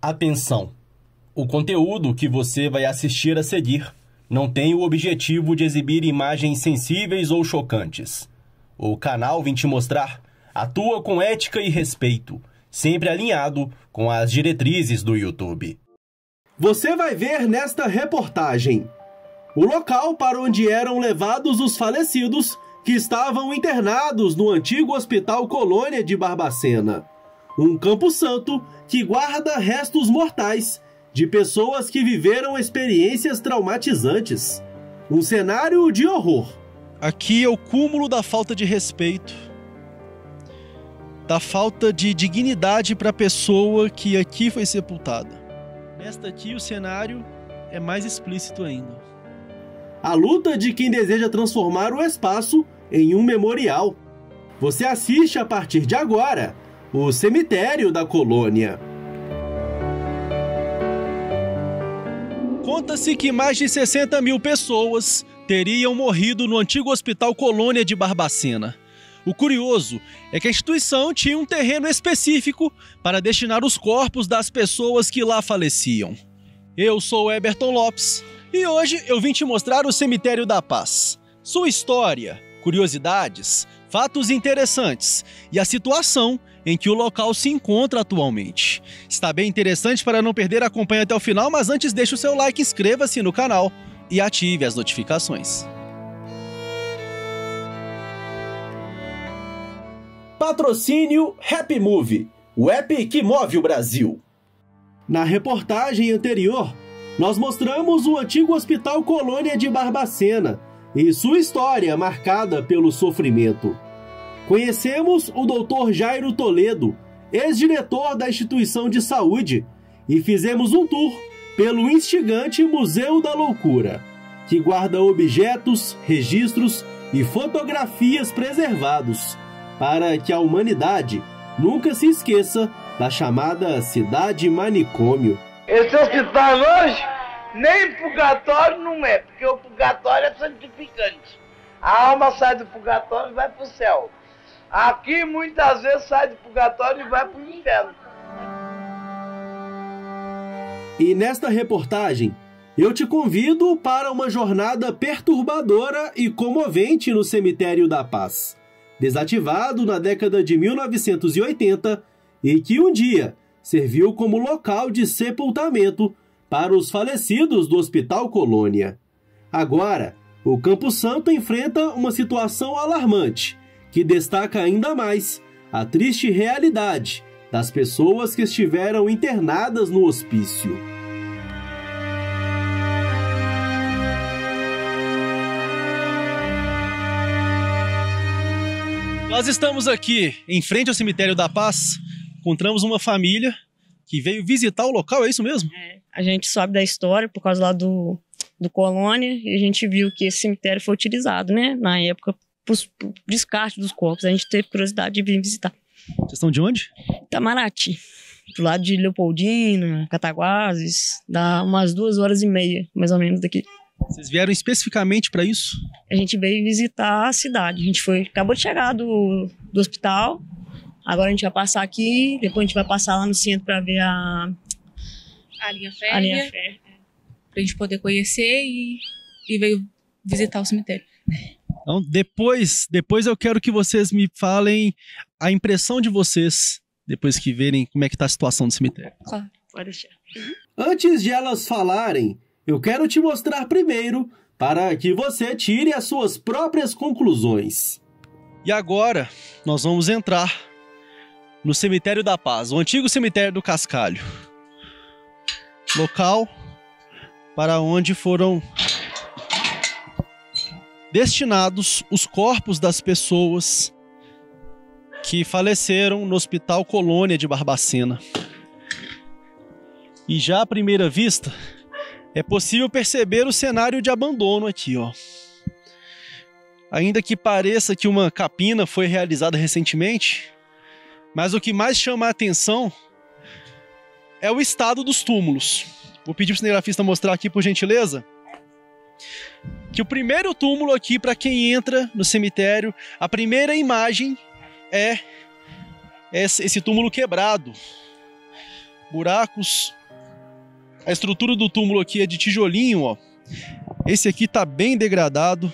Atenção! O conteúdo que você vai assistir a seguir não tem o objetivo de exibir imagens sensíveis ou chocantes. O canal Vim Te Mostrar atua com ética e respeito, sempre alinhado com as diretrizes do YouTube. Você vai ver nesta reportagem o local para onde eram levados os falecidos que estavam internados no antigo Hospital Colônia de Barbacena. Um campo santo que guarda restos mortais de pessoas que viveram experiências traumatizantes. Um cenário de horror. Aqui é o cúmulo da falta de respeito, da falta de dignidade para a pessoa que aqui foi sepultada. Nesta aqui o cenário é mais explícito ainda. A luta de quem deseja transformar o espaço em um memorial. Você assiste a partir de agora o Cemitério da Colônia. Conta-se que mais de 60 mil pessoas teriam morrido no antigo Hospital Colônia de Barbacena. O curioso é que a instituição tinha um terreno específico para destinar os corpos das pessoas que lá faleciam. Eu sou o Eberton Lopes e hoje eu vim te mostrar o Cemitério da Paz. Sua história, curiosidades, fatos interessantes e a situação em que o local se encontra atualmente. Está bem interessante, para não perder, acompanhe até o final, mas antes deixe o seu like, inscreva-se no canal e ative as notificações. Patrocínio Happy Movie, o app que move o Brasil. Na reportagem anterior, nós mostramos o antigo Hospital Colônia de Barbacena e sua história marcada pelo sofrimento. Conhecemos o Dr. Jairo Toledo, ex-diretor da instituição de saúde, e fizemos um tour pelo instigante Museu da Loucura, que guarda objetos, registros e fotografias preservados, para que a humanidade nunca se esqueça da chamada Cidade Manicômio. Esse hospital hoje, nem purgatório não é, porque o purgatório é santificante. A alma sai do purgatório e vai para o céu. Aqui muitas vezes sai do purgatório e vai para o inferno. E nesta reportagem, eu te convido para uma jornada perturbadora e comovente no Cemitério da Paz, desativado na década de 1980 e que um dia serviu como local de sepultamento para os falecidos do Hospital Colônia. Agora, o Campo Santo enfrenta uma situação alarmante, que destaca ainda mais a triste realidade das pessoas que estiveram internadas no hospício. Nós estamos aqui em frente ao Cemitério da Paz, encontramos uma família que veio visitar o local, é isso mesmo? A gente sabe da história por causa lá do Colônia e a gente viu que esse cemitério foi utilizado, né, na época, para o descarte dos corpos. A gente teve curiosidade de vir visitar. Vocês estão de onde? Itamaraty, do lado de Leopoldina, Cataguases, dá umas 2h30, mais ou menos, daqui. Vocês vieram especificamente para isso? A gente veio visitar a cidade. A gente acabou de chegar do hospital. Agora a gente vai passar aqui, depois a gente vai passar lá no centro para ver a linha férrea, para a gente poder conhecer e veio visitar o cemitério. Então, depois eu quero que vocês me falem a impressão de vocês, depois que verem como é que está a situação do cemitério. Claro, pode deixar. Antes de elas falarem, eu quero te mostrar primeiro para que você tire as suas próprias conclusões. E agora nós vamos entrar no Cemitério da Paz, o antigo Cemitério do Cascalho. Local para onde foram destinados os corpos das pessoas que faleceram no Hospital Colônia de Barbacena. E já à primeira vista, é possível perceber o cenário de abandono aqui, ó. Ainda que pareça que uma capina foi realizada recentemente, mas o que mais chama a atenção é o estado dos túmulos. Vou pedir para o cinegrafista mostrar aqui, por gentileza, que o primeiro túmulo aqui, para quem entra no cemitério, a primeira imagem é esse túmulo quebrado. buracos. A estrutura do túmulo aqui é de tijolinho, ó. Esse aqui tá bem degradado,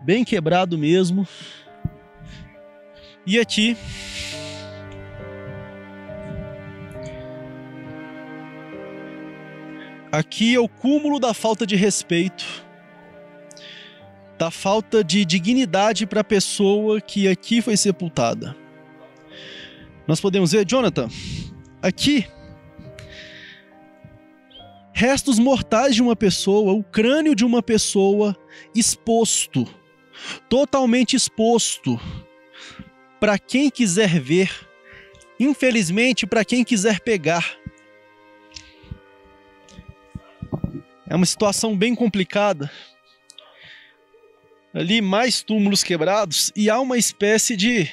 bem quebrado mesmo. E aqui é o cúmulo da falta de respeito, da falta de dignidade para a pessoa que aqui foi sepultada. Nós podemos ver, Jonathan, aqui, restos mortais de uma pessoa, o crânio de uma pessoa exposto, totalmente exposto, para quem quiser ver, infelizmente para quem quiser pegar. É uma situação bem complicada. Ali mais túmulos quebrados e há uma espécie de...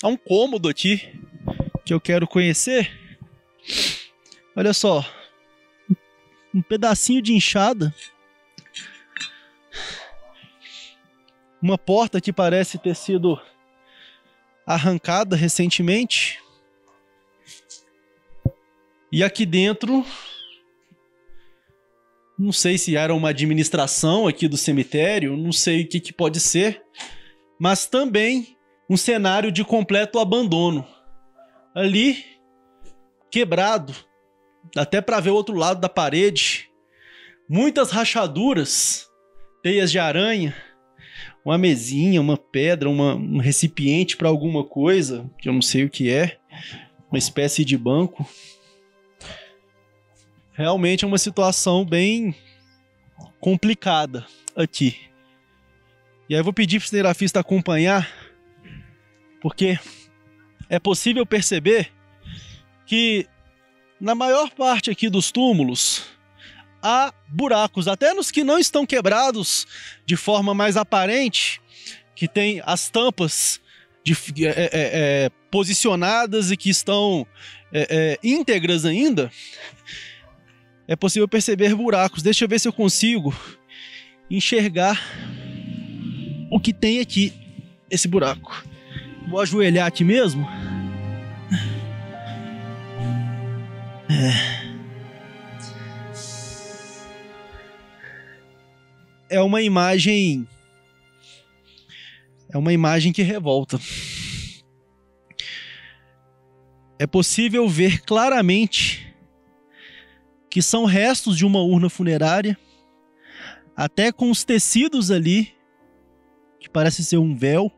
há um cômodo aqui que eu quero conhecer. Olha só. Um pedacinho de enxada. Uma porta que parece ter sido arrancada recentemente. E aqui dentro... não sei se era uma administração aqui do cemitério, não sei o que pode ser, mas também um cenário de completo abandono. Ali, quebrado, até para ver o outro lado da parede, muitas rachaduras, teias de aranha, uma mesinha, uma pedra, um recipiente para alguma coisa, que eu não sei o que é, uma espécie de banco. Realmente é uma situação bem complicada aqui. E aí eu vou pedir para o cinegrafista acompanhar, porque é possível perceber que na maior parte aqui dos túmulos há buracos, até nos que não estão quebrados de forma mais aparente, que tem as tampas posicionadas e que estão íntegras ainda. É possível perceber buracos. Deixa eu ver se eu consigo enxergar o que tem aqui, esse buraco. Vou ajoelhar aqui mesmo. É uma imagem que revolta. É possível ver claramente que são restos de uma urna funerária, até com os tecidos ali, que parece ser um véu,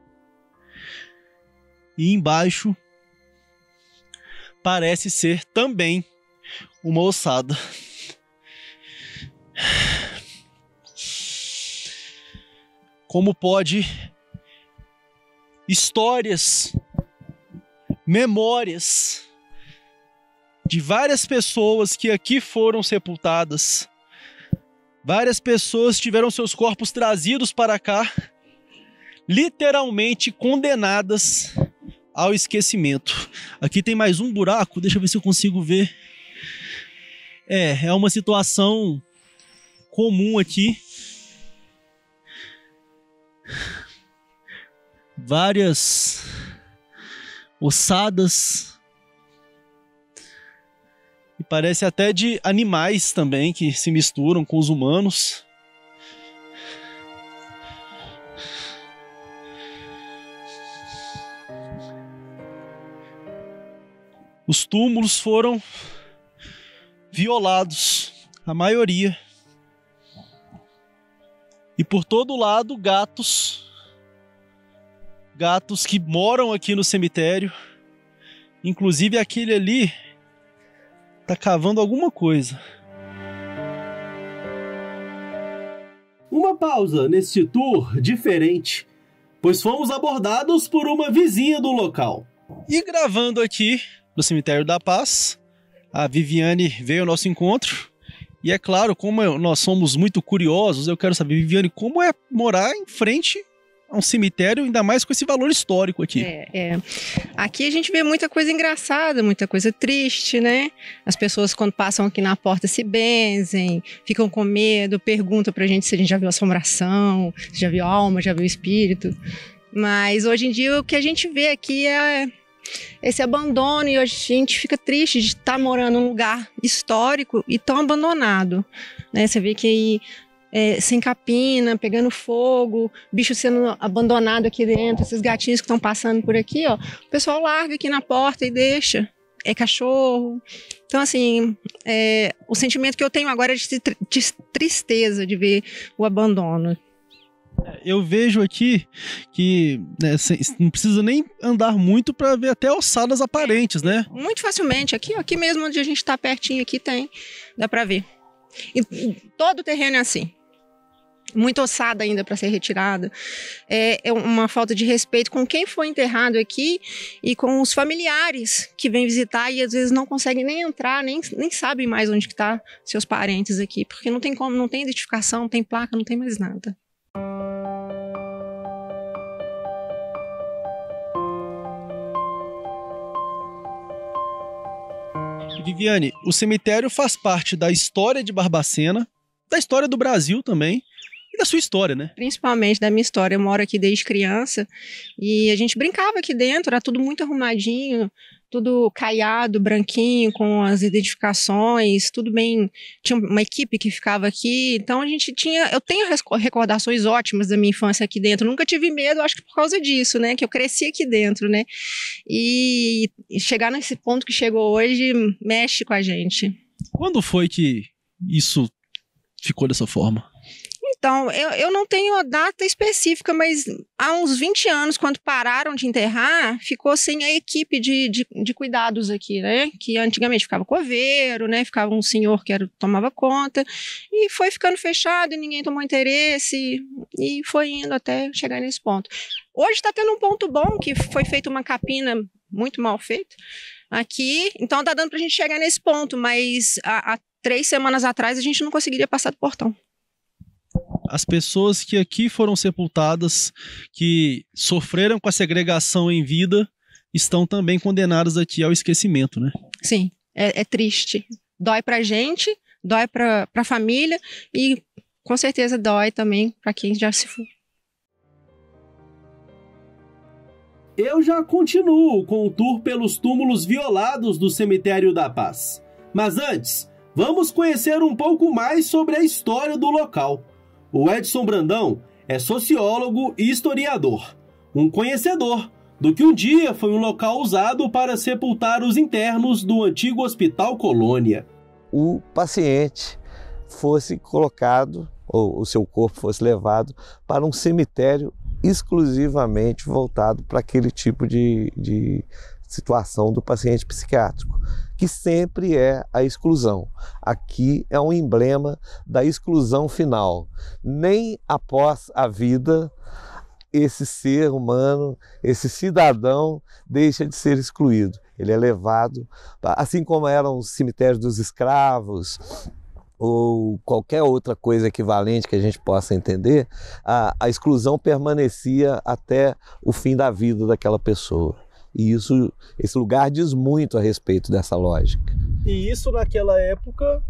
e embaixo parece ser também uma ossada. Como pode histórias, memórias de várias pessoas que aqui foram sepultadas, várias pessoas tiveram seus corpos trazidos para cá, literalmente condenadas ao esquecimento. Aqui tem mais um buraco, deixa eu ver se eu consigo ver. É uma situação comum aqui. Várias ossadas. E parece até de animais também que se misturam com os humanos. Os túmulos foram violados, a maioria. E por todo lado, gatos que moram aqui no cemitério. Inclusive aquele ali tá cavando alguma coisa. Uma pausa neste tour diferente, pois fomos abordados por uma vizinha do local. E gravando aqui no Cemitério da Paz, a Viviane veio ao nosso encontro. E é claro, como nós somos muito curiosos, eu quero saber, Viviane, como é morar em frente a um cemitério, ainda mais com esse valor histórico aqui. Aqui a gente vê muita coisa engraçada, muita coisa triste, né? As pessoas quando passam aqui na porta se benzem, ficam com medo, perguntam pra gente se a gente já viu assombração, se já viu alma, já viu espírito. Mas hoje em dia o que a gente vê aqui é esse abandono, e hoje a gente fica triste de estar morando num lugar histórico e tão abandonado, né? Você vê que aí sem capina, pegando fogo, bicho sendo abandonado aqui dentro, esses gatinhos que estão passando por aqui, ó, o pessoal larga aqui na porta e deixa. É cachorro. Então, assim, o sentimento que eu tenho agora é de tristeza de ver o abandono. Eu vejo aqui que não precisa nem andar muito para ver até ossadas aparentes, né? Muito facilmente. Aqui mesmo onde a gente está pertinho, aqui dá para ver. E todo o terreno é assim. Muito ossada ainda para ser retirada. É uma falta de respeito com quem foi enterrado aqui e com os familiares que vêm visitar e às vezes não conseguem nem entrar, nem sabem mais onde que tá seus parentes aqui, porque não tem como, não tem identificação, não tem placa, não tem mais nada. Viviane, o cemitério faz parte da história de Barbacena, da história do Brasil também, e da sua história, né? Principalmente da minha história. Eu moro aqui desde criança e a gente brincava aqui dentro, era tudo muito arrumadinho, tudo caiado, branquinho, com as identificações, tudo bem. Tinha uma equipe que ficava aqui, então eu tenho recordações ótimas da minha infância aqui dentro. Eu nunca tive medo, acho que por causa disso, né? Que eu cresci aqui dentro, né? E chegar nesse ponto que chegou hoje mexe com a gente. Quando foi que isso ficou dessa forma? Então, eu não tenho a data específica, mas há uns 20 anos, quando pararam de enterrar, ficou sem a equipe de cuidados aqui, né? Que antigamente ficava coveiro, né? Ficava um senhor que tomava conta, e foi ficando fechado e ninguém tomou interesse, e foi indo até chegar nesse ponto. Hoje está tendo um ponto bom, que foi feita uma capina muito mal feita aqui, então está dando para a gente chegar nesse ponto, mas há 3 semanas atrás a gente não conseguiria passar do portão. As pessoas que aqui foram sepultadas, que sofreram com a segregação em vida, estão também condenadas aqui ao esquecimento, né? Sim, é triste. Dói pra gente, dói pra família e com certeza dói também pra quem já se foi. Eu já continuo com o tour pelos túmulos violados do Cemitério da Paz. Mas antes, vamos conhecer um pouco mais sobre a história do local. O Edson Brandão é sociólogo e historiador, um conhecedor do que um dia foi um local usado para sepultar os internos do antigo Hospital Colônia. O paciente fosse colocado, ou o seu corpo fosse levado para um cemitério exclusivamente voltado para aquele tipo de situação do paciente psiquiátrico, que sempre é a exclusão. Aqui é um emblema da exclusão final. Nem após a vida, esse ser humano, esse cidadão, deixa de ser excluído. Ele é levado, assim como eram os cemitérios dos escravos, ou qualquer outra coisa equivalente que a gente possa entender, a exclusão permanecia até o fim da vida daquela pessoa. E esse lugar diz muito a respeito dessa lógica. E isso naquela época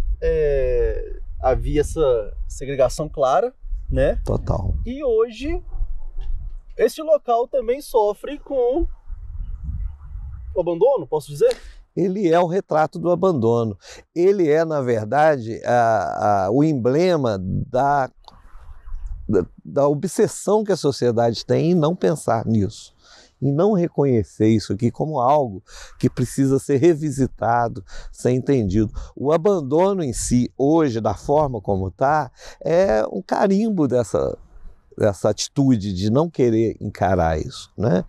havia essa segregação clara, né? Total. E hoje esse local também sofre com o abandono, posso dizer? Ele é o retrato do abandono. Ele é, na verdade, o emblema da obsessão que a sociedade tem em não pensar nisso, em não reconhecer isso aqui como algo que precisa ser revisitado, ser entendido. O abandono em si, hoje, da forma como está, é um carimbo dessa atitude de não querer encarar isso, né?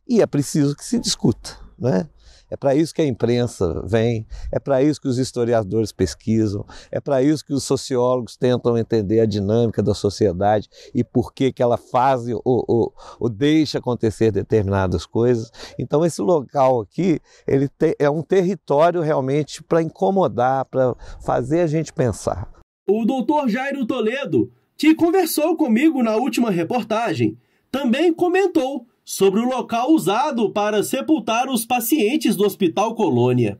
E é preciso que se discuta, né? É para isso que a imprensa vem, é para isso que os historiadores pesquisam, é para isso que os sociólogos tentam entender a dinâmica da sociedade e por que ela faz ou deixa acontecer determinadas coisas. Então esse local aqui, é um território realmente para incomodar, para fazer a gente pensar. O doutor Jairo Toledo, que conversou comigo na última reportagem, também comentou sobre o local usado para sepultar os pacientes do Hospital Colônia.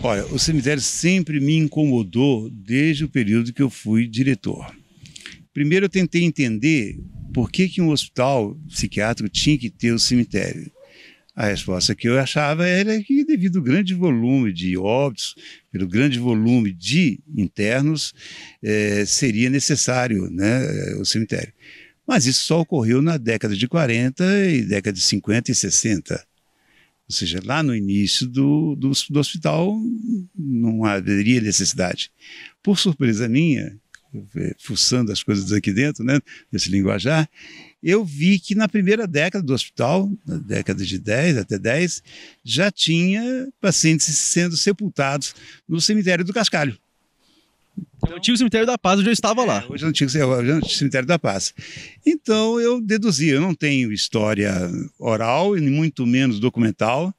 Olha, o cemitério sempre me incomodou desde o período que eu fui diretor. Primeiro eu tentei entender por que um hospital psiquiátrico tinha que ter o cemitério. A resposta que eu achava era que, devido ao grande volume de óbitos, pelo grande volume de internos, seria necessário, né, o cemitério. Mas isso só ocorreu na década de 40 e década de 50 e 60. Ou seja, lá no início do hospital não haveria necessidade. Por surpresa minha, fuçando as coisas aqui dentro, né, desse linguajar, eu vi que na primeira década do hospital, na década de 10 até 10, já tinha pacientes sendo sepultados no cemitério do Cascalho. O antigo cemitério da Paz, onde eu estava lá. Hoje é o antigo cemitério da Paz. Então eu deduzi, eu não tenho história oral e muito menos documental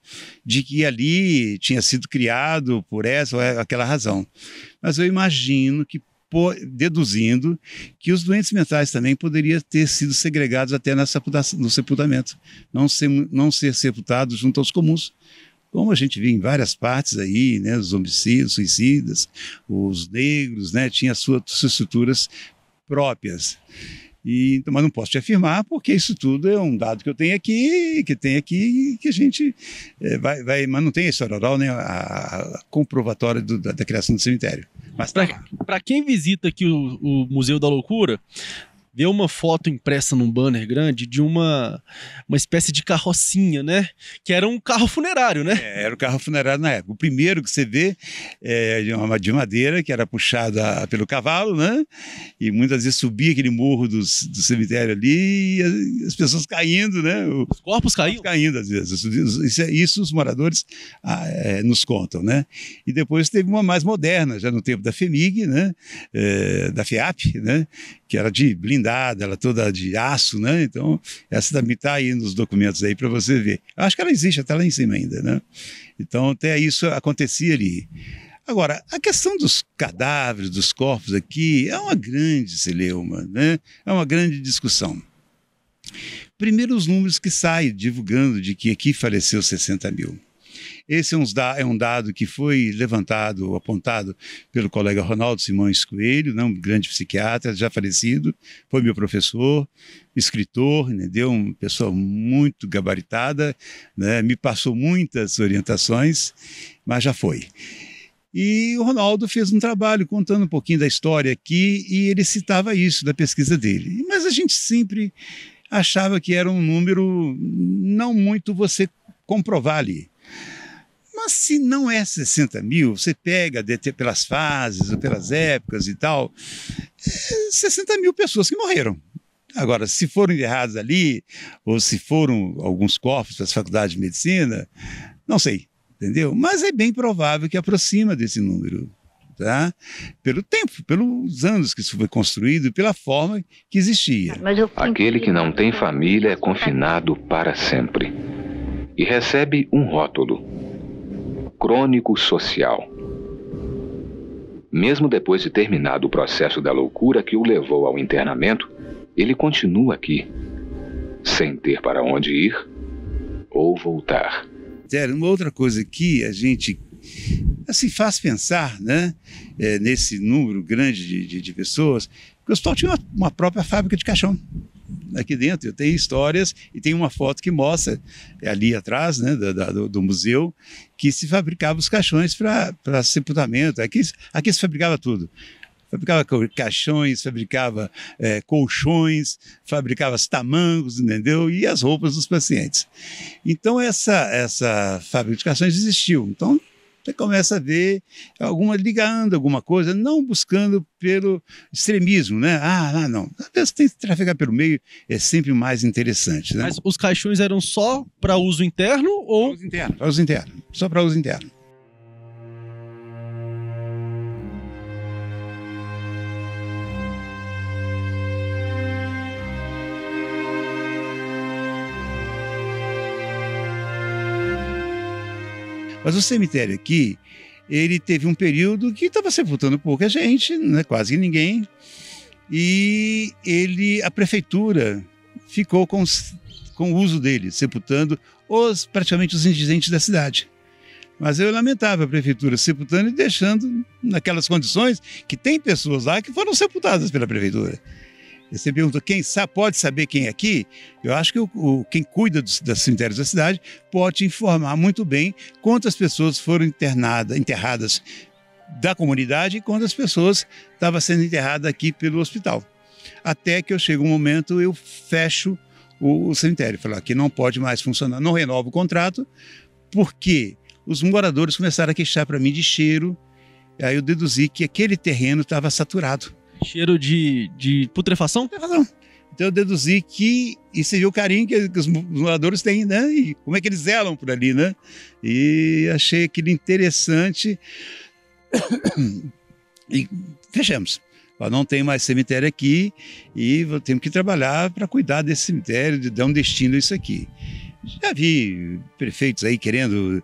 de que ali tinha sido criado por essa ou aquela razão. Mas eu imagino que, deduzindo que os doentes mentais também poderiam ter sido segregados até no sepultamento, não ser sepultados junto aos comuns, como a gente vê em várias partes aí, né, os homicídios, suicidas, os negros, né, tinham suas estruturas próprias. Mas não posso te afirmar, porque isso tudo é um dado que eu tenho aqui, que a gente mas não tem a história oral, né, a comprovatória da criação do cemitério. Mas para quem visita aqui o Museu da Loucura, vê uma foto impressa num banner grande de uma espécie de carrocinha, né? Que era um carro funerário, né? Era o carro funerário na época. O primeiro que você vê é de madeira, que era puxada pelo cavalo, né? E muitas vezes subia aquele morro do cemitério ali e as pessoas caindo, né? Os corpos caíam? Caindo, às vezes. Isso os moradores nos contam, né? E depois teve uma mais moderna, já no tempo da FEMIG, né? Da FEAP, né? Que era de blindada, ela toda de aço, né? Então, essa também está aí nos documentos aí para você ver. Acho que ela existe até lá em cima ainda, né? Então, até isso acontecia ali. Agora, a questão dos cadáveres, dos corpos aqui, é uma grande celeuma, né? É uma grande discussão. Primeiro, os números que saem divulgando de que aqui faleceu 60 mil. Esse é um dado que foi levantado, apontado pelo colega Ronaldo Simões Coelho, né, um grande psiquiatra, já falecido, foi meu professor, escritor, entendeu? Uma pessoa muito gabaritada, né, me passou muitas orientações, mas já foi. E o Ronaldo fez um trabalho contando um pouquinho da história aqui e ele citava isso da pesquisa dele. Mas a gente sempre achava que era um número não muito você comprovar ali. Mas se não é 60 mil, você pega pelas fases ou pelas épocas e tal, 60 mil pessoas que morreram. Agora, se foram enterrados ali, ou se foram alguns corpos para as faculdades de medicina, não sei, entendeu? Mas é bem provável que aproxima desse número, tá? Pelo tempo, pelos anos que isso foi construído e pela forma que existia. Aquele que não tem família é confinado para sempre e recebe um rótulo: crônico social. Mesmo depois de terminado o processo da loucura que o levou ao internamento, ele continua aqui, sem ter para onde ir ou voltar. Uma outra coisa que a gente assim, faz pensar, né, nesse número grande de pessoas, que o hospital tinha uma própria fábrica de caixão. Aqui dentro eu tenho histórias e tem uma foto que mostra ali atrás, né, do museu, que se fabricava os caixões para sepultamento. Aqui se fabricava tudo. Fabricava caixões, fabricava colchões, fabricava os tamancos, entendeu? E as roupas dos pacientes. Então essa fábrica de caixões existiu. Então você começa a ver ligando alguma coisa, não buscando pelo extremismo, né? Não. Às vezes tem que trafegar pelo meio, é sempre mais interessante, né? Mas os caixões eram só para uso interno ou... Para uso interno, só para uso interno. Mas o cemitério aqui, ele teve um período que estava sepultando pouca gente, né, quase ninguém, e a prefeitura ficou com o uso dele, sepultando praticamente os indigentes da cidade. Mas eu lamentava a prefeitura sepultando e deixando naquelas condições que tem pessoas lá que foram sepultadas pela prefeitura. Você perguntou, pode saber quem é aqui? Eu acho que quem cuida dos cemitérios da cidade pode te informar muito bem quantas pessoas foram enterradas da comunidade e quantas pessoas estavam sendo enterradas aqui pelo hospital. Até que eu chego um momento, eu fecho o cemitério. Falo, aqui não pode mais funcionar, não renovo o contrato, porque os moradores começaram a queixar para mim de cheiro. Aí eu deduzi que aquele terreno estava saturado. Cheiro de putrefação? Então eu deduzi que... E você viu o carinho que os moradores têm, né? E como é que eles zelam por ali, né? E achei aquilo interessante. E fechamos. Não tem mais cemitério aqui e temos que trabalhar para cuidar desse cemitério, de dar um destino a isso aqui. Já vi prefeitos aí querendo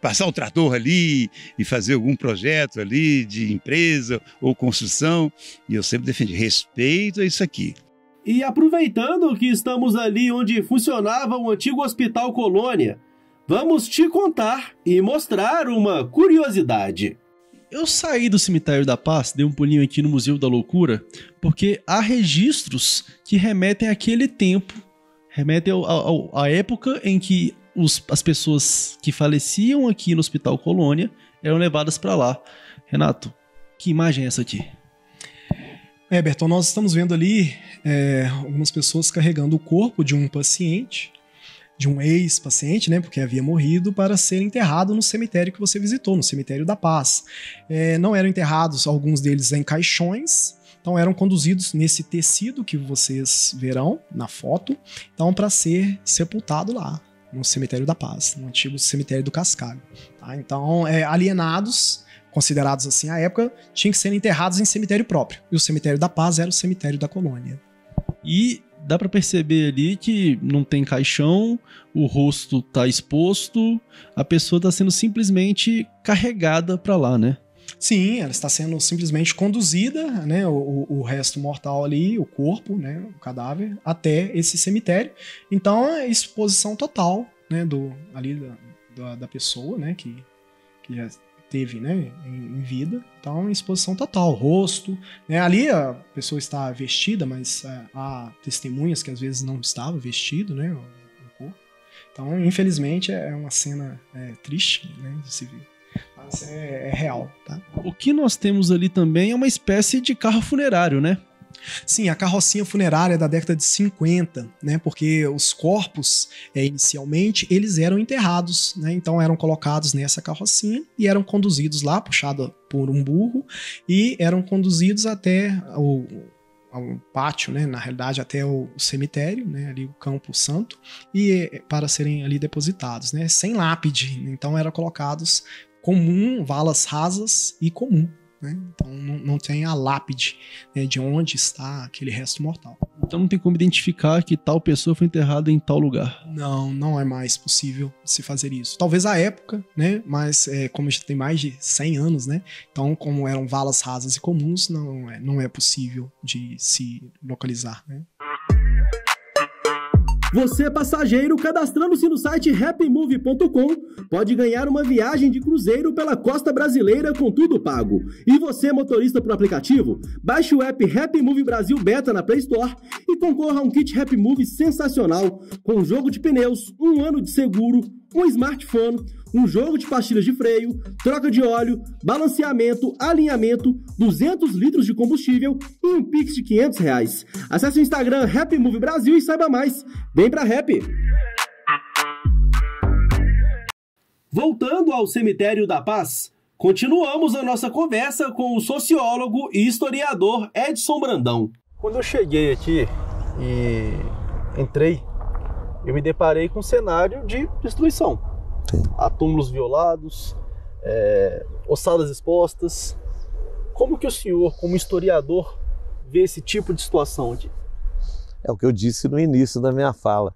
passar o trator ali e fazer algum projeto ali de empresa ou construção, e eu sempre defendi respeito a isso aqui. E aproveitando que estamos ali onde funcionava o antigo Hospital Colônia, vamos te contar e mostrar uma curiosidade. Eu saí do Cemitério da Paz, dei um pulinho aqui no Museu da Loucura, porque há registros que remetem àquele tempo, remetem à época em que as pessoas que faleciam aqui no Hospital Colônia eram levadas para lá. Renato, que imagem é essa aqui? Berton, nós estamos vendo ali algumas pessoas carregando o corpo de um paciente, de um ex-paciente, né, porque havia morrido, para ser enterrado no cemitério que você visitou, no Cemitério da Paz. Não eram enterrados, alguns deles em caixões, então eram conduzidos nesse tecido que vocês verão na foto, então para ser sepultado lá, no Cemitério da Paz, no antigo Cemitério do Cascalho. Tá? Então, alienados, considerados assim à época, tinham que ser enterrados em cemitério próprio, e o Cemitério da Paz era o cemitério da colônia. E dá pra perceber ali que não tem caixão, o rosto tá exposto, a pessoa tá sendo simplesmente carregada pra lá, né? Sim, ela está sendo simplesmente conduzida, né, o resto mortal ali, o corpo, né, o cadáver, até esse cemitério. Então, é exposição total, né, da pessoa, né, que já teve, né, em vida. Então, exposição total, rosto, né, ali a pessoa está vestida, mas há testemunhas que às vezes não estava vestido, né, o corpo. Então, infelizmente, é uma cena triste, né, de se ver. Mas é real, tá? O que nós temos ali também é uma espécie de carro funerário, né? Sim, a carrocinha funerária é da década de 50, né? Porque os corpos, inicialmente, eles eram enterrados, né? Então eram colocados nessa carrocinha e eram conduzidos lá, puxada por um burro, e eram conduzidos até ao pátio, né? Na realidade, até o cemitério, né? Ali o Campo Santo, e para serem ali depositados, né? Sem lápide, então eram colocados comum, valas rasas e comum, né? Então não tem a lápide, né, de onde está aquele resto mortal. Então não tem como identificar que tal pessoa foi enterrada em tal lugar. Não é mais possível se fazer isso. Talvez à época, né? Mas como já tem mais de 100 anos, né? Então, como eram valas rasas e comuns, não é possível de se localizar, né? Você, passageiro, cadastrando-se no site happymove.com, pode ganhar uma viagem de cruzeiro pela costa brasileira com tudo pago. E você, motorista por aplicativo, baixe o app Happy Move Brasil Beta na Play Store e concorra a um kit Happy Move sensacional, com jogo de pneus, 1 ano de seguro, um smartphone, um jogo de pastilhas de freio, troca de óleo, balanceamento, alinhamento, 200 litros de combustível e um Pix de R$500. Acesse o Instagram Happy Move Brasil e saiba mais. Vem pra Happy! Voltando ao Cemitério da Paz, continuamos a nossa conversa com o sociólogo e historiador Edson Brandão. Quando eu cheguei aqui e entrei, eu me deparei com um cenário de destruição. Sim. Há túmulos violados, ossadas expostas. Como que o senhor, como historiador, vê esse tipo de situação aqui? É o que eu disse no início da minha fala.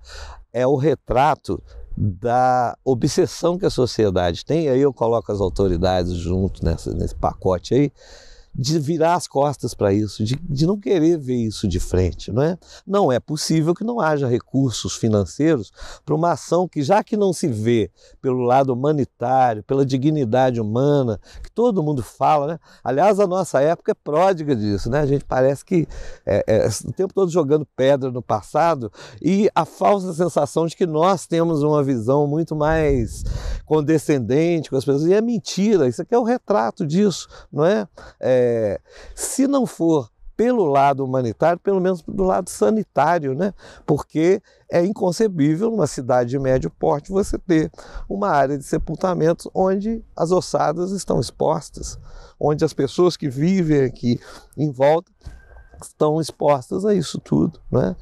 É o retrato da obsessão que a sociedade tem. Aí eu coloco as autoridades junto nesse pacote aí, de virar as costas para isso, de não querer ver isso de frente, não é? Não é possível que não haja recursos financeiros para uma ação que, já que não se vê pelo lado humanitário, pela dignidade humana, que todo mundo fala, né? Aliás, a nossa época é pródiga disso, né? A gente parece que o tempo todo jogando pedra no passado e a falsa sensação de que nós temos uma visão muito mais condescendente com as pessoas. E é mentira, isso aqui é o retrato disso, não é? Se não for pelo lado humanitário, pelo menos do lado sanitário, né? Porque é inconcebível numa cidade de médio porte você ter uma área de sepultamento onde as ossadas estão expostas, onde as pessoas que vivem aqui em volta estão expostas a isso tudo, né?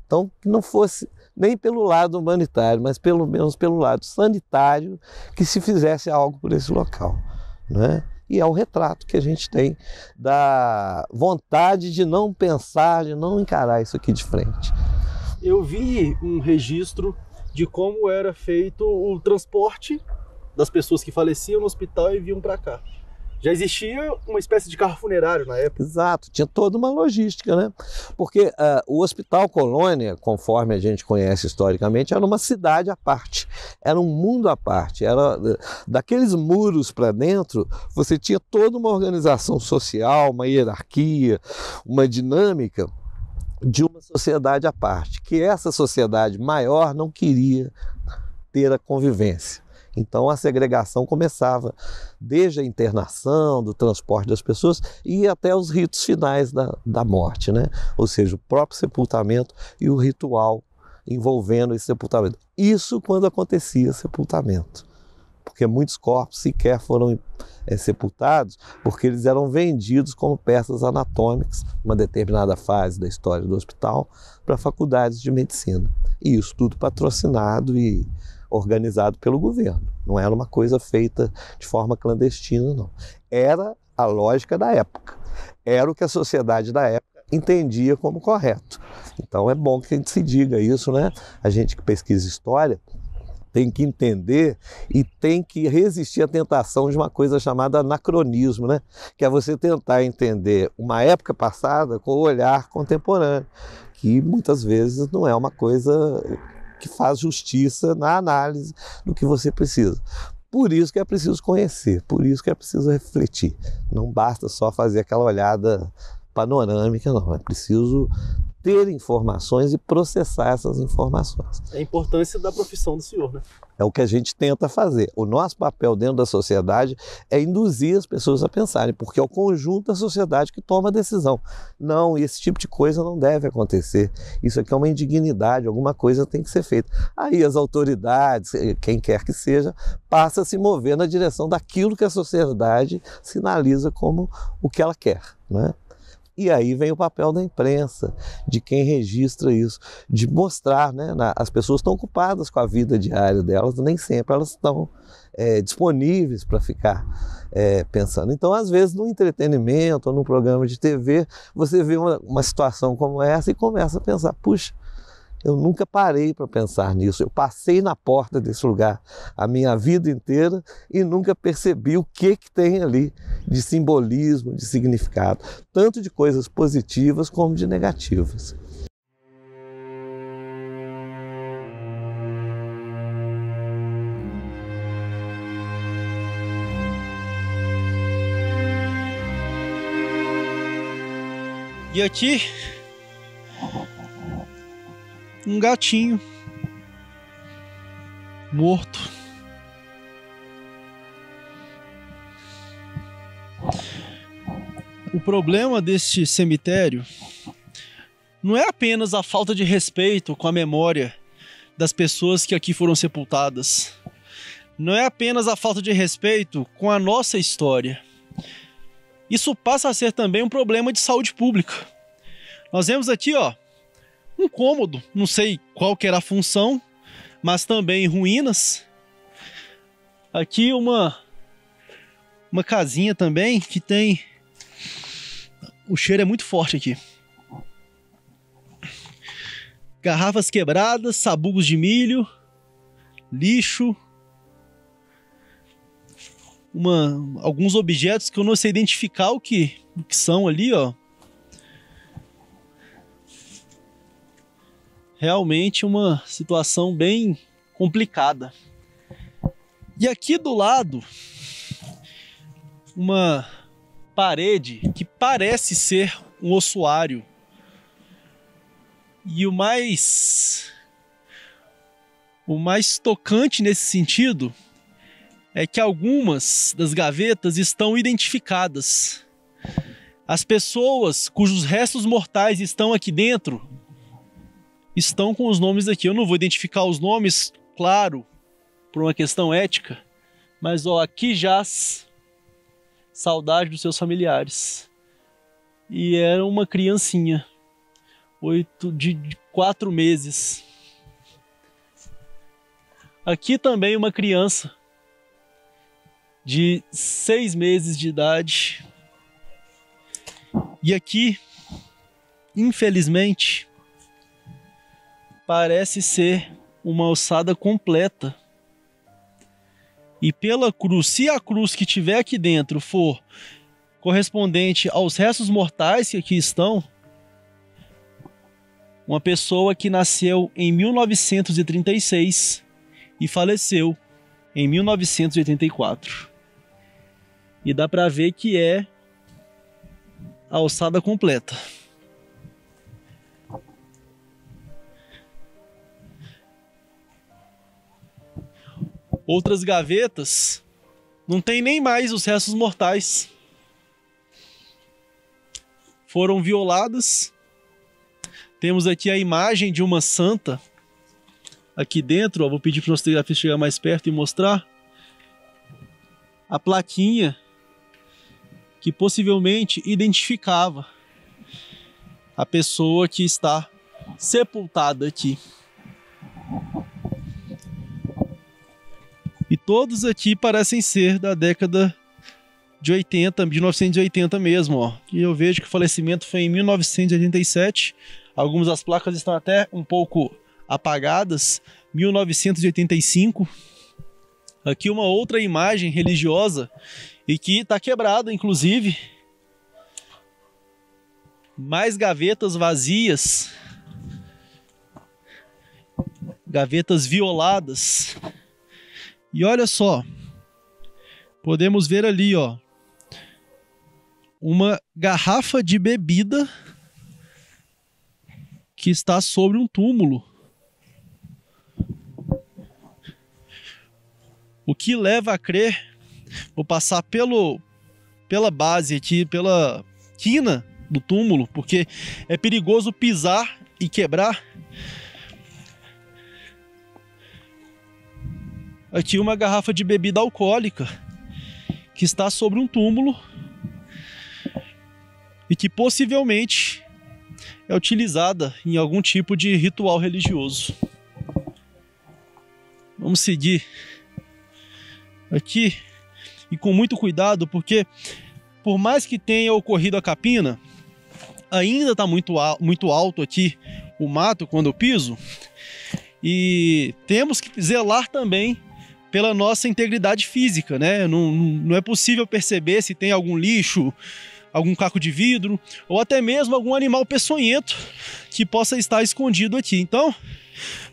Então, que não fosse nem pelo lado humanitário, mas pelo menos pelo lado sanitário, que se fizesse algo por esse local, né? E é o retrato que a gente tem da vontade de não pensar, de não encarar isso aqui de frente. Eu vi um registro de como era feito o transporte das pessoas que faleciam no hospital e vinham para cá. Já existia uma espécie de carro funerário na época. Exato, tinha toda uma logística, né? Porque o Hospital Colônia, conforme a gente conhece historicamente, era uma cidade à parte, era um mundo à parte. Era daqueles muros para dentro, você tinha toda uma organização social, uma hierarquia, uma dinâmica de uma sociedade à parte, que essa sociedade maior não queria ter a convivência. Então a segregação começava desde a internação, do transporte das pessoas e até os ritos finais da morte, né? Ou seja, o próprio sepultamento e o ritual envolvendo esse sepultamento. Isso quando acontecia sepultamento, porque muitos corpos sequer foram sepultados porque eles eram vendidos como peças anatômicas, uma determinada fase da história do hospital, para faculdades de medicina. E isso tudo patrocinado e organizado pelo governo. Não era uma coisa feita de forma clandestina, não. Era a lógica da época. Era o que a sociedade da época entendia como correto. Então é bom que a gente se diga isso, né? A gente que pesquisa história tem que entender e tem que resistir à tentação de uma coisa chamada anacronismo, né? Que é você tentar entender uma época passada com o olhar contemporâneo, que muitas vezes não é uma coisa que faz justiça na análise do que você precisa. Por isso que é preciso conhecer, por isso que é preciso refletir. Não basta só fazer aquela olhada panorâmica, não. É preciso ter informações e processar essas informações. É a importância da profissão do senhor, né? É o que a gente tenta fazer. O nosso papel dentro da sociedade é induzir as pessoas a pensarem, porque é o conjunto da sociedade que toma a decisão. Não, esse tipo de coisa não deve acontecer. Isso aqui é uma indignidade, alguma coisa tem que ser feita. Aí as autoridades, quem quer que seja, passa a se mover na direção daquilo que a sociedade sinaliza como o que ela quer, né? E aí vem o papel da imprensa, de quem registra isso, de mostrar, né? As pessoas estão ocupadas com a vida diária delas, nem sempre elas estão disponíveis para ficar pensando. Então, às vezes, no entretenimento ou num programa de TV, você vê uma situação como essa e começa a pensar, puxa, eu nunca parei para pensar nisso. Eu passei na porta desse lugar a minha vida inteira e nunca percebi o que tem ali de simbolismo, de significado, tanto de coisas positivas como de negativas. E aqui, um gatinho morto. O problema deste cemitério não é apenas a falta de respeito com a memória das pessoas que aqui foram sepultadas. Não é apenas a falta de respeito com a nossa história. Isso passa a ser também um problema de saúde pública. Nós vemos aqui, ó, um cômodo, não sei qual que era a função, mas também ruínas. Aqui uma casinha também que tem... O cheiro é muito forte aqui. Garrafas quebradas, sabugos de milho, lixo. alguns objetos que eu não sei identificar o que são ali, ó. Realmente uma situação bem complicada. E aqui do lado, uma parede que parece ser um ossuário. E o mais tocante nesse sentido é que algumas das gavetas estão identificadas. As pessoas cujos restos mortais estão aqui dentro estão com os nomes aqui. Eu não vou identificar os nomes, claro, por uma questão ética, mas ó, aqui jaz saudade dos seus familiares. E era uma criancinha, 4 meses. Aqui também uma criança de 6 meses de idade. E aqui, infelizmente, parece ser uma ossada completa. E pela cruz, se a cruz que tiver aqui dentro for correspondente aos restos mortais que aqui estão, uma pessoa que nasceu em 1936 e faleceu em 1984. E dá para ver que é a ossada completa. Outras gavetas não tem nem mais os restos mortais. Foram violadas. Temos aqui a imagem de uma santa aqui dentro. Ó, vou pedir para o nosso telegrafista chegar mais perto e mostrar a plaquinha que possivelmente identificava a pessoa que está sepultada aqui. E todos aqui parecem ser da década de 80, de 1980 mesmo, ó. E eu vejo que o falecimento foi em 1987. Algumas das placas estão até um pouco apagadas. 1985. Aqui uma outra imagem religiosa e que está quebrada, inclusive. Mais gavetas vazias. Gavetas violadas. E olha só, podemos ver ali, ó, uma garrafa de bebida que está sobre um túmulo. O que leva a crer, vou passar pela base aqui, pela quina do túmulo, porque é perigoso pisar e quebrar. Aqui uma garrafa de bebida alcoólica que está sobre um túmulo e que possivelmente é utilizada em algum tipo de ritual religioso. Vamos seguir aqui e com muito cuidado, porque por mais que tenha ocorrido a capina, ainda está muito alto aqui o mato quando eu piso, e temos que zelar também pela nossa integridade física, né? Não é possível perceber se tem algum lixo, algum caco de vidro, ou até mesmo algum animal peçonhento que possa estar escondido aqui. Então,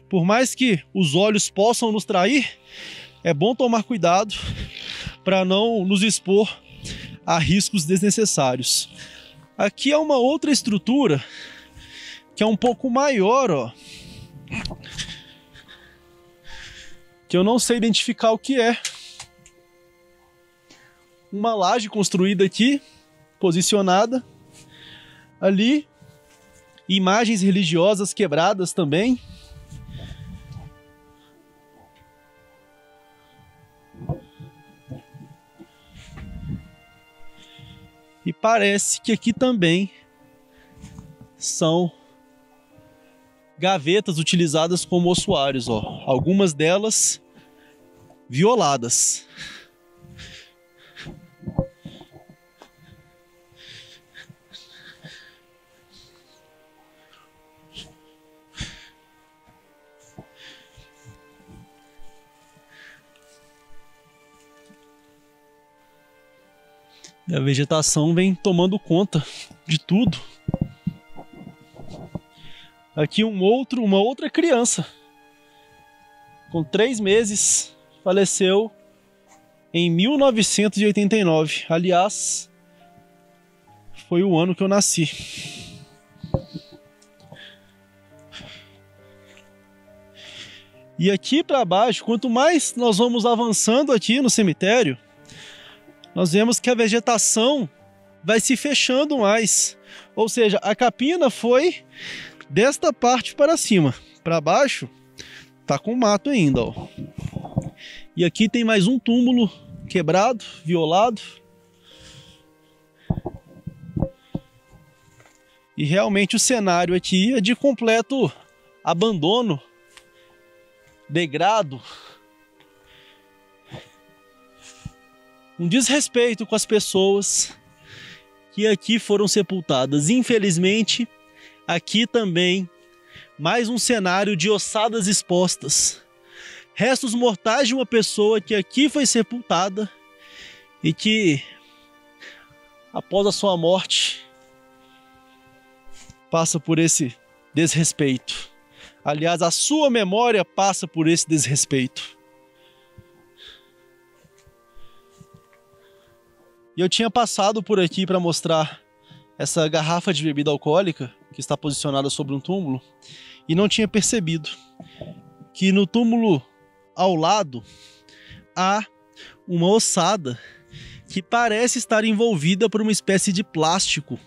por mais que os olhos possam nos trair, é bom tomar cuidado para não nos expor a riscos desnecessários. Aqui é uma outra estrutura que é um pouco maior, ó, que eu não sei identificar o que é. Uma laje construída aqui, posicionada. Ali, imagens religiosas quebradas também. E parece que aqui também são gavetas utilizadas como ossuários, ó. Algumas delas violadas. E a vegetação vem tomando conta de tudo. Aqui uma outra criança, com 3 meses, faleceu em 1989. Aliás, foi o ano que eu nasci. E aqui para baixo, quanto mais nós vamos avançando aqui no cemitério, nós vemos que a vegetação vai se fechando mais. Ou seja, a capina foi desta parte para cima. Para baixo, tá com mato ainda, ó. E aqui tem mais um túmulo quebrado, violado. E realmente o cenário aqui é de completo abandono, degrado, um desrespeito com as pessoas que aqui foram sepultadas. Infelizmente, aqui também mais um cenário de ossadas expostas, restos mortais de uma pessoa que aqui foi sepultada e que, após a sua morte, passa por esse desrespeito. Aliás, a sua memória passa por esse desrespeito. E eu tinha passado por aqui para mostrar essa garrafa de bebida alcoólica que está posicionada sobre um túmulo e não tinha percebido que no túmulo ao lado há uma ossada que parece estar envolvida por uma espécie de plástico.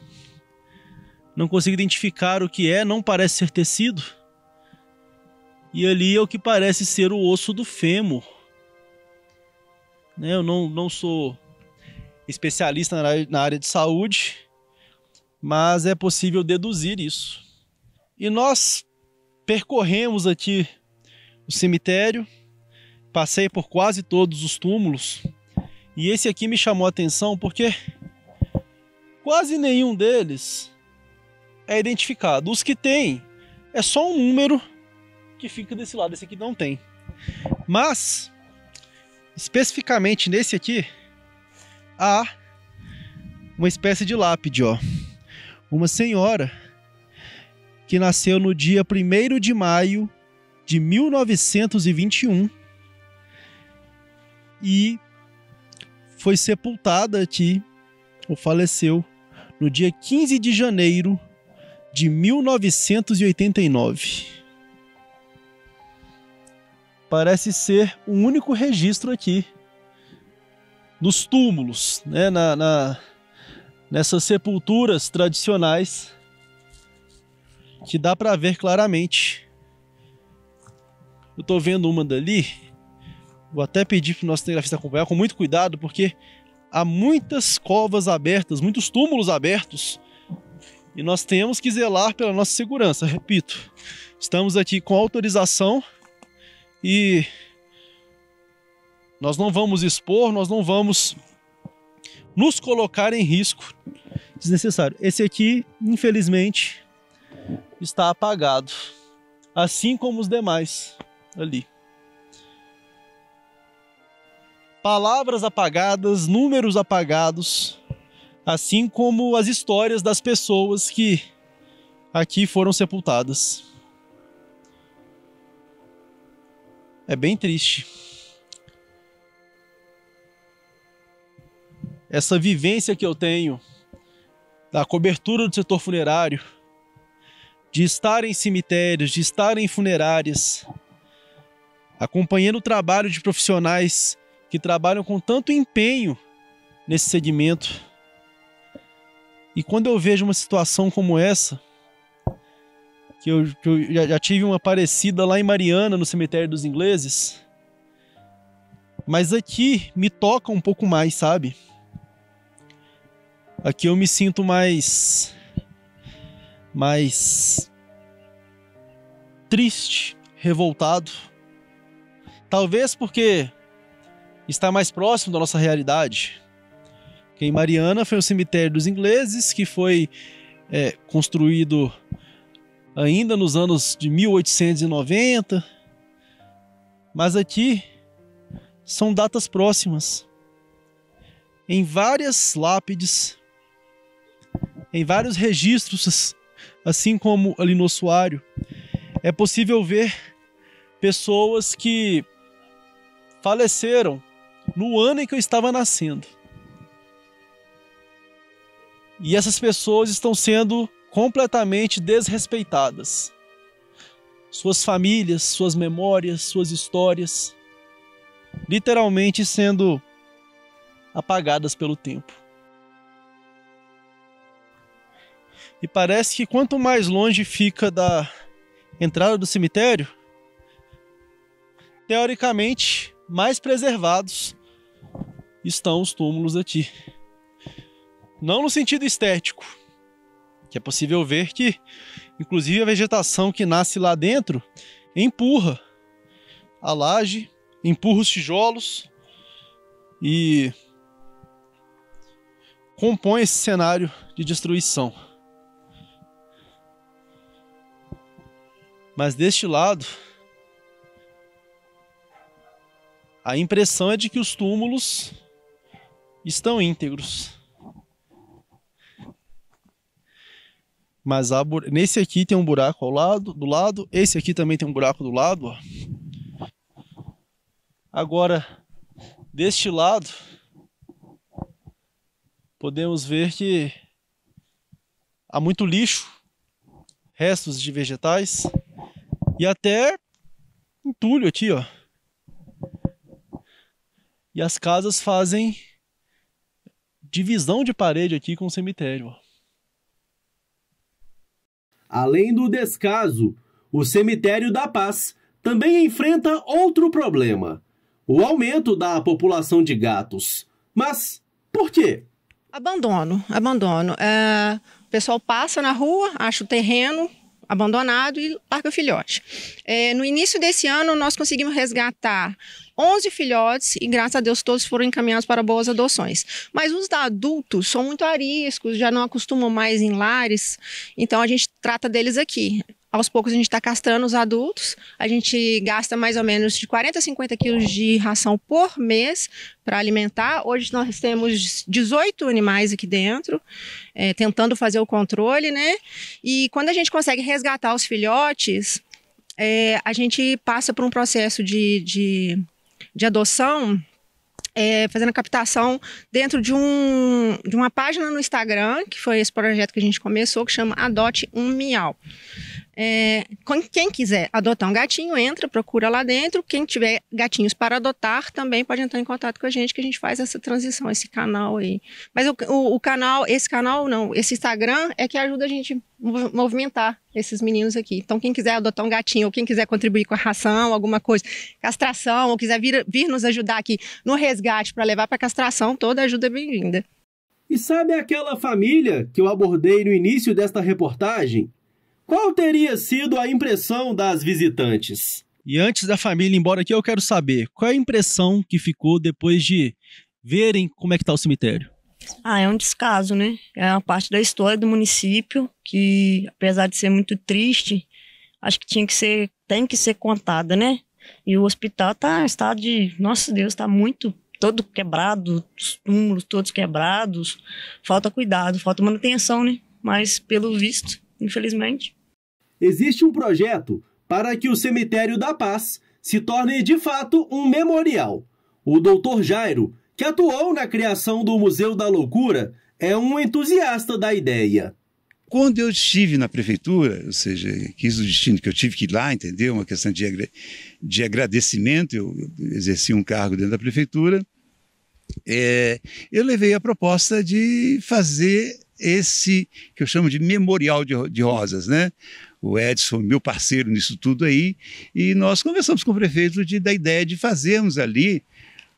Não consigo identificar o que é, não parece ser tecido. E ali é o que parece ser o osso do fêmur. Eu não sou especialista na área de saúde, mas é possível deduzir isso. E nós percorremos aqui o cemitério, passei por quase todos os túmulos, e esse aqui me chamou a atenção porque quase nenhum deles é identificado. Os que tem é só um número que fica desse lado, esse aqui não tem. Mas, especificamente nesse aqui, há uma espécie de lápide, ó. Uma senhora que nasceu no dia 1º de maio de 1921 e foi sepultada aqui, ou faleceu, no dia 15 de janeiro de 1989. Parece ser o único registro aqui dos túmulos, né, nessas sepulturas tradicionais, que dá para ver claramente. Eu estou vendo uma dali, vou até pedir para o nosso cinegrafista acompanhar com muito cuidado, porque há muitas covas abertas, muitos túmulos abertos, e nós temos que zelar pela nossa segurança. Repito, estamos aqui com autorização e nós não vamos expor, nós não vamos nos colocar em risco desnecessário. Esse aqui, infelizmente, está apagado, assim como os demais ali. Palavras apagadas, números apagados, assim como as histórias das pessoas que aqui foram sepultadas. É bem triste. Essa vivência que eu tenho da cobertura do setor funerário, de estar em cemitérios, de estar em funerárias, acompanhando o trabalho de profissionais que trabalham com tanto empenho nesse segmento. E quando eu vejo uma situação como essa, que eu já tive uma parecida lá em Mariana, no cemitério dos ingleses, mas aqui me toca um pouco mais, sabe? Aqui eu me sinto mais triste, revoltado. Talvez porque está mais próximo da nossa realidade. Que em Mariana foi o cemitério dos ingleses, que foi construído ainda nos anos de 1890. Mas aqui são datas próximas. em várias lápides, em vários registros, assim como ali no ossuário, é possível ver pessoas que faleceram no ano em que eu estava nascendo. E essas pessoas estão sendo completamente desrespeitadas. Suas famílias, suas memórias, suas histórias, literalmente sendo apagadas pelo tempo. E parece que quanto mais longe fica da entrada do cemitério, teoricamente, mais preservados estão os túmulos aqui. Não no sentido estético, que é possível ver que, inclusive, a vegetação que nasce lá dentro empurra a laje, empurra os tijolos e compõe esse cenário de destruição. Mas deste lado, a impressão é de que os túmulos estão íntegros. Mas nesse aqui tem um buraco do lado. Esse aqui também tem um buraco do lado. Ó. Agora, deste lado, podemos ver que há muito lixo, restos de vegetais e até entulho aqui, ó. E as casas fazem divisão de parede aqui com o cemitério, ó. Além do descaso, o Cemitério da Paz também enfrenta outro problema: o aumento da população de gatos. Mas por quê? Abandono. O pessoal passa na rua, acha o terreno abandonado e larga o filhote. No início desse ano, nós conseguimos resgatar 11 filhotes e, graças a Deus, todos foram encaminhados para boas adoções. Mas os adultos são muito ariscos, já não acostumam mais em lares, então a gente trata deles aqui. Aos poucos a gente está castrando os adultos, a gente gasta mais ou menos de 40 a 50 quilos de ração por mês para alimentar. Hoje nós temos 18 animais aqui dentro, tentando fazer o controle, né? E quando a gente consegue resgatar os filhotes, a gente passa por um processo de adoção, fazendo a captação dentro de uma página no Instagram, que foi esse projeto que a gente começou, que chama Adote um Miau. Quem quiser adotar um gatinho, entra, procura lá dentro. Quem tiver gatinhos para adotar também pode entrar em contato com a gente, que a gente faz essa transição, esse canal aí. Mas esse Instagram é que ajuda a gente movimentar esses meninos aqui. Então quem quiser adotar um gatinho, ou quem quiser contribuir com a ração, alguma coisa, castração, ou quiser vir nos ajudar aqui no resgate para levar para castração, toda ajuda é bem-vinda. E sabe aquela família que eu abordei no início desta reportagem? Qual teria sido a impressão das visitantes? E antes da família ir embora aqui, eu quero saber qual é a impressão que ficou depois de verem como é que está o cemitério. É um descaso, né? É uma parte da história do município que, apesar de ser muito triste, acho que tem que ser contada, né? E o hospital está em estado de, nossa Deus, está muito todo quebrado, os túmulos todos quebrados, falta cuidado, falta manutenção, né? Mas pelo visto, infelizmente. Existe um projeto para que o Cemitério da Paz se torne de fato um memorial. O Dr. Jairo, que atuou na criação do Museu da Loucura, é um entusiasta da ideia. Quando eu estive na prefeitura, ou seja, quis o destino que eu tive que ir lá, entendeu? Uma questão de agradecimento, eu exerci um cargo dentro da prefeitura, eu levei a proposta de fazer esse que eu chamo de memorial de rosas, né? O Edson, meu parceiro nisso tudo aí, e nós conversamos com o prefeito da ideia de fazermos ali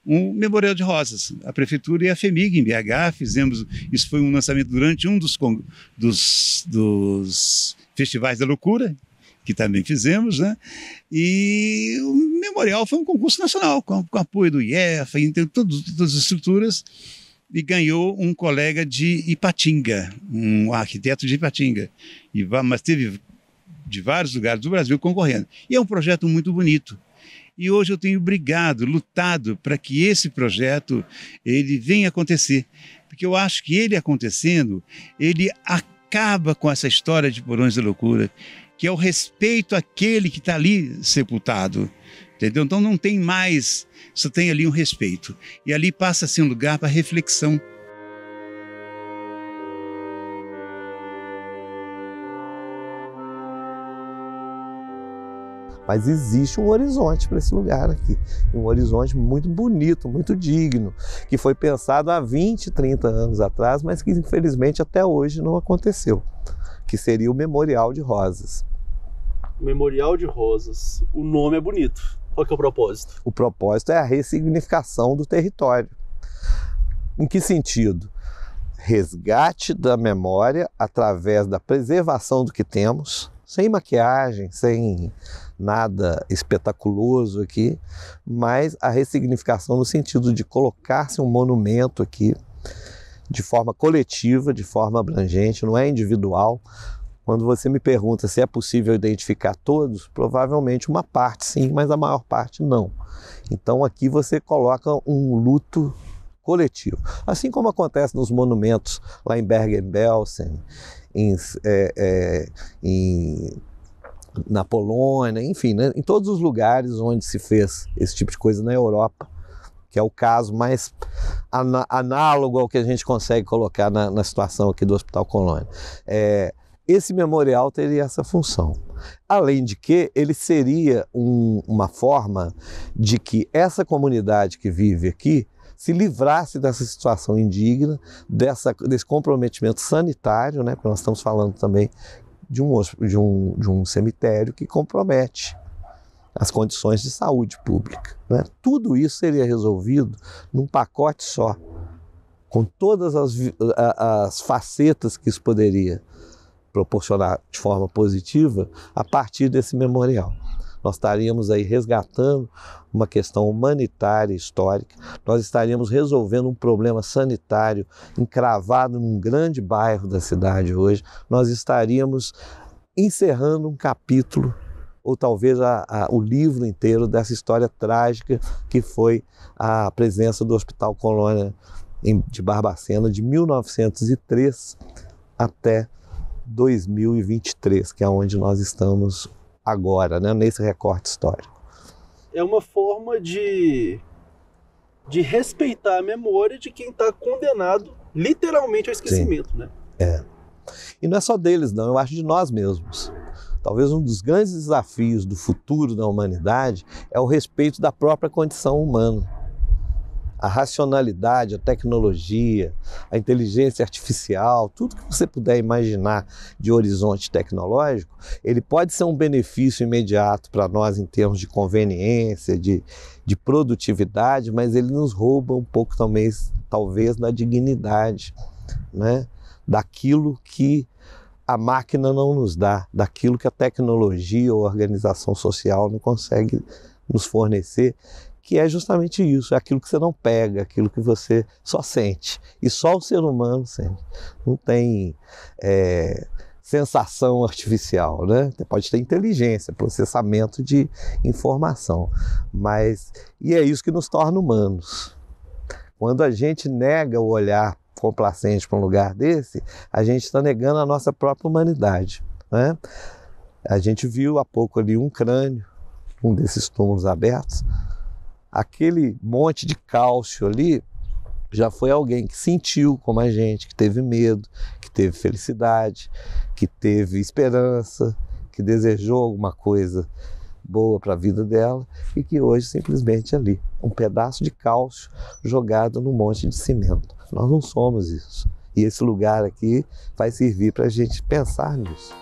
um memorial de rosas. A prefeitura e a FEMIG em BH fizemos, isso foi um lançamento durante um dos festivais da loucura, que também fizemos, né? E o memorial foi um concurso nacional, com apoio do IEFA, todas as estruturas, e ganhou um colega de Ipatinga, um arquiteto de Ipatinga, mas teve de vários lugares do Brasil concorrendo. E é um projeto muito bonito. E hoje eu tenho brigado, lutado para que esse projeto ele venha acontecer. Porque eu acho que ele acontecendo, ele acaba com essa história de Porões da Loucura, que é o respeito àquele que está ali sepultado. Entendeu? Então não tem mais, só tem ali um respeito. E ali passa a ser um lugar para reflexão. Mas existe um horizonte para esse lugar aqui, um horizonte muito bonito, muito digno, que foi pensado há 20, 30 anos atrás, mas que infelizmente até hoje não aconteceu, que seria o Memorial de Rosas. Memorial de Rosas, o nome é bonito. Qual que é o propósito? O propósito é a ressignificação do território. Em que sentido? Resgate da memória através da preservação do que temos, sem maquiagem, sem nada espetaculoso aqui, mas a ressignificação no sentido de colocar-se um monumento aqui de forma coletiva, de forma abrangente, não é individual. Quando você me pergunta se é possível identificar todos, provavelmente uma parte sim, mas a maior parte não. Então aqui você coloca um luto coletivo. Assim como acontece nos monumentos lá em Bergen-Belsen, na Polônia, enfim, né? Em todos os lugares onde se fez esse tipo de coisa na Europa, que é o caso mais análogo ao que a gente consegue colocar na situação aqui do Hospital Colônia. Esse memorial teria essa função. Além de que ele seria uma forma de que essa comunidade que vive aqui se livrasse dessa situação indigna, desse comprometimento sanitário, né? Porque nós estamos falando também de um cemitério que compromete as condições de saúde pública, né? Tudo isso seria resolvido num pacote só, com todas as facetas que isso poderia proporcionar de forma positiva a partir desse memorial. Nós estaríamos aí resgatando uma questão humanitária e histórica, nós estaríamos resolvendo um problema sanitário encravado num grande bairro da cidade hoje, nós estaríamos encerrando um capítulo, ou talvez o livro inteiro dessa história trágica que foi a presença do Hospital Colônia de Barbacena de 1903 até 2023, que é onde nós estamos agora, né, nesse recorte histórico. É uma forma de respeitar a memória de quem está condenado literalmente ao esquecimento. Sim. Né? E não é só deles, não, eu acho de nós mesmos. Talvez um dos grandes desafios do futuro da humanidade é o respeito da própria condição humana. A racionalidade, a tecnologia, a inteligência artificial, tudo que você puder imaginar de horizonte tecnológico, ele pode ser um benefício imediato para nós em termos de conveniência, de produtividade, mas ele nos rouba um pouco também, talvez, da dignidade, né? Daquilo que a máquina não nos dá, daquilo que a tecnologia ou a organização social não consegue nos fornecer, que é justamente isso, é aquilo que você não pega, aquilo que você só sente. E só o ser humano sente. Não tem sensação artificial, né? Pode ter inteligência, processamento de informação. E é isso que nos torna humanos. Quando a gente nega o olhar complacente para um lugar desse, a gente está negando a nossa própria humanidade, né? A gente viu há pouco ali um crânio, um desses túmulos abertos. Aquele monte de cálcio ali já foi alguém que sentiu como a gente, que teve medo, que teve felicidade, que teve esperança, que desejou alguma coisa boa para a vida dela e que hoje simplesmente ali, um pedaço de cálcio jogado num monte de cimento. Nós não somos isso. E esse lugar aqui vai servir para a gente pensar nisso.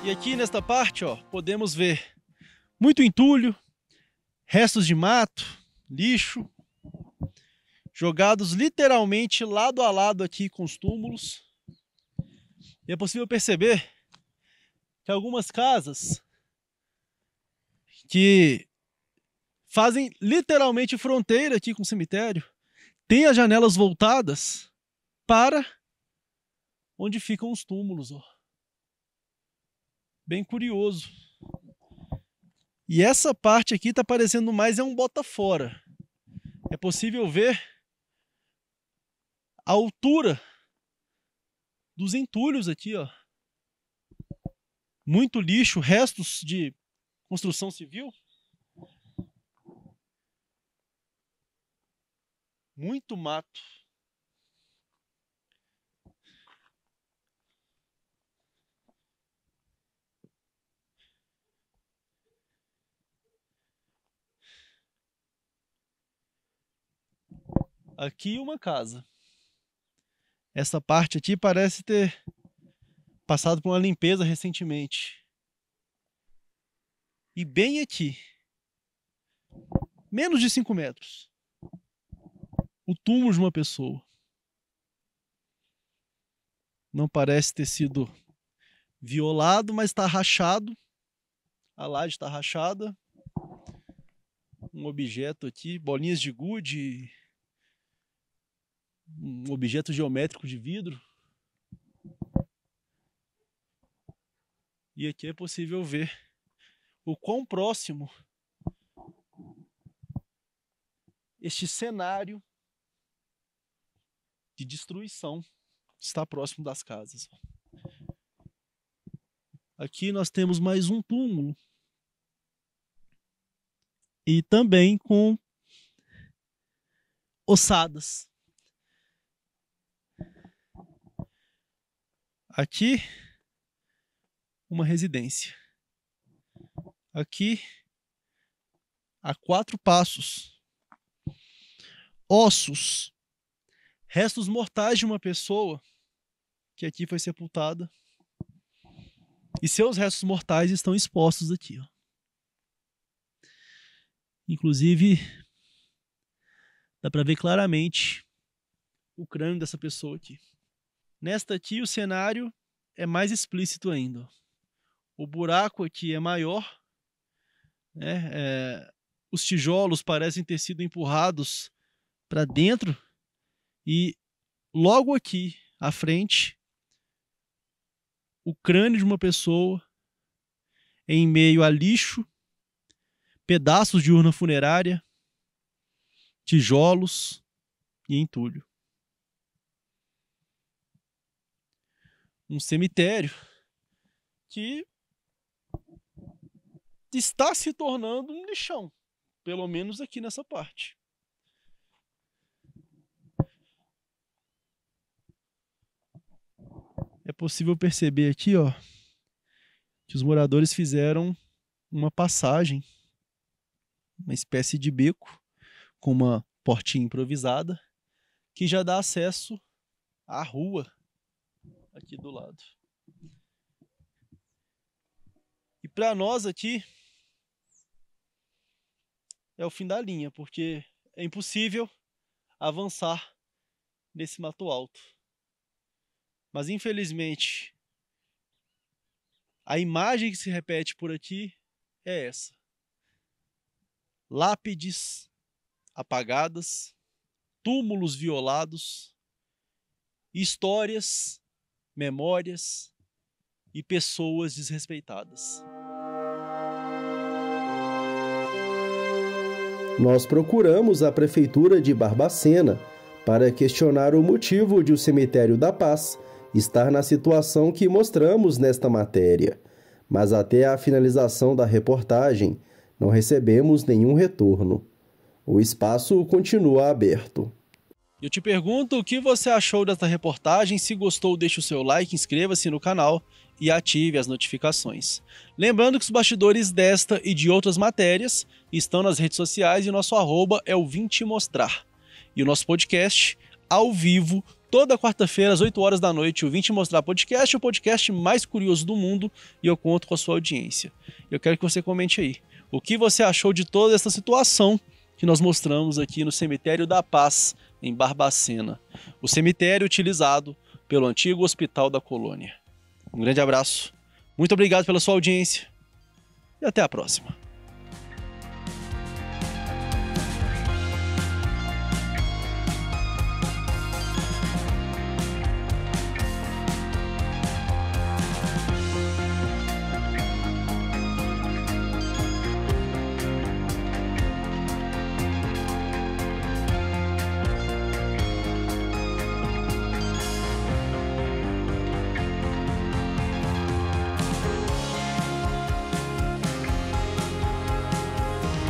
E aqui nesta parte, ó, podemos ver muito entulho, restos de mato, lixo, jogados literalmente lado a lado aqui com os túmulos. E é possível perceber que algumas casas que fazem literalmente fronteira aqui com o cemitério têm as janelas voltadas para onde ficam os túmulos, ó. Bem curioso. E essa parte aqui tá parecendo mais um bota-fora. É possível ver a altura dos entulhos aqui, ó. Muito lixo, restos de construção civil. Muito mato. Aqui uma casa. Essa parte aqui parece ter passado por uma limpeza recentemente. E bem aqui, menos de 5 metros, o túmulo de uma pessoa. Não parece ter sido violado, mas está rachado. A laje está rachada. Um objeto aqui, bolinhas de gude, um objeto geométrico de vidro. E aqui é possível ver o quão próximo este cenário de destruição está próximo das casas. Aqui nós temos mais um túmulo. E também com ossadas. Aqui, uma residência. Aqui, a 4 passos. Ossos. Restos mortais de uma pessoa que aqui foi sepultada. E seus restos mortais estão expostos aqui, ó. Inclusive, dá para ver claramente o crânio dessa pessoa aqui. Nesta aqui, o cenário é mais explícito ainda. O buraco aqui é maior, né? Os tijolos parecem ter sido empurrados para dentro. E logo aqui, à frente, o crânio de uma pessoa em meio a lixo, pedaços de urna funerária, tijolos e entulho. Um cemitério que está se tornando um lixão, pelo menos aqui nessa parte. É possível perceber aqui, ó, que os moradores fizeram uma passagem, uma espécie de beco com uma portinha improvisada que já dá acesso à rua aqui do lado. E para nós aqui é o fim da linha, porque é impossível avançar nesse mato alto. Mas infelizmente a imagem que se repete por aqui é essa. Lápides apagadas, túmulos violados, histórias, memórias e pessoas desrespeitadas. Nós procuramos a Prefeitura de Barbacena para questionar o motivo de o Cemitério da Paz estar na situação que mostramos nesta matéria, mas até a finalização da reportagem não recebemos nenhum retorno. O espaço continua aberto. Eu te pergunto o que você achou desta reportagem. Se gostou, deixe o seu like, inscreva-se no canal e ative as notificações. Lembrando que os bastidores desta e de outras matérias estão nas redes sociais e o nosso arroba é o Vim Te Mostrar. E o nosso podcast, ao vivo, toda quarta-feira às 8 horas da noite, o Vim Te Mostrar Podcast, o podcast mais curioso do mundo, e eu conto com a sua audiência. Eu quero que você comente aí o que você achou de toda essa situação que nós mostramos aqui no Cemitério da Paz, em Barbacena, o cemitério utilizado pelo antigo Hospital da Colônia. Um grande abraço, muito obrigado pela sua audiência e até a próxima.